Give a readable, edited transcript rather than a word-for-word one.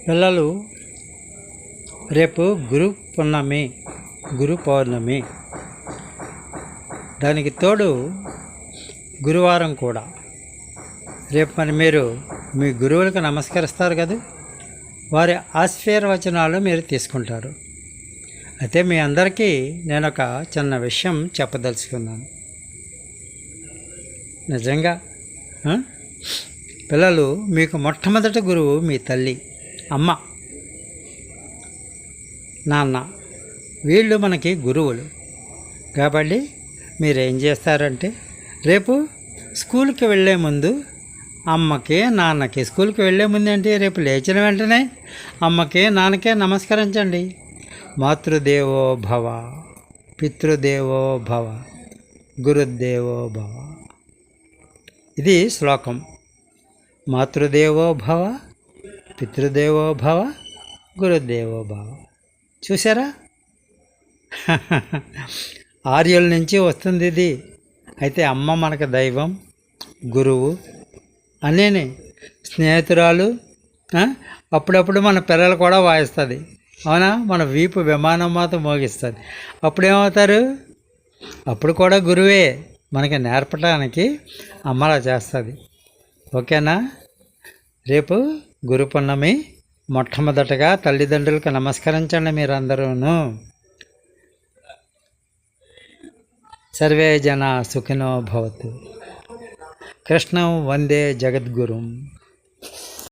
పిల్లలు, రేపు గురు పౌర్ణమి, దానికి తోడు గురువారం కూడా. రేపు మరి మీరు మీ గురువులకు నమస్కరిస్తారు కదా, వారి ఆశీర్వచనాలు మీరు తీసుకుంటారు. అయితే మీ అందరికీ నేను ఒక చిన్న విషయం చెప్పదలుచుకున్నాను. నిజంగా పిల్లలు, మీకు మొట్టమొదటి గురువు మీ తల్లి, అమ్మ, నాన్న. వీళ్ళు మనకి గురువులు. కాబట్టి మీరేం చేస్తారంటే, రేపు స్కూల్కి వెళ్ళే ముందు అమ్మకి, నాన్నకి, స్కూల్కి వెళ్ళే ముందు ఏంటి, రేపు లేచిన వెంటనే అమ్మకి, నాన్నకే నమస్కరించండి. మాతృదేవో భవ, పితృదేవో భవ, గురుదేవో భవ. ఇది శ్లోకం. మాతృదేవో భవ, పితృదేవో భవ, గురుదేవో భవ. చూసారా? ఆర్యుల నుంచి వస్తుంది ఇది. అయితే అమ్మ మనకు దైవం, గురువు అనేని స్నేహితురాలు. అప్పుడప్పుడు మన పిల్లలు కూడా వాయిస్తుంది, అవునా? మన వీపు విమానం మాత్రం మోగిస్తుంది. అప్పుడేమవుతారు? అప్పుడు కూడా గురువే, మనకి నేర్పడానికి అమ్మలా చేస్తుంది. ఓకేనా? రేపు గురు పౌర్ణమి. మొట్టమొదటగా తల్లిదండ్రులకు నమస్కరించండి మీరందరూను. సర్వే జన సుఖినో భవతు. కృష్ణం వందే జగద్గురుం.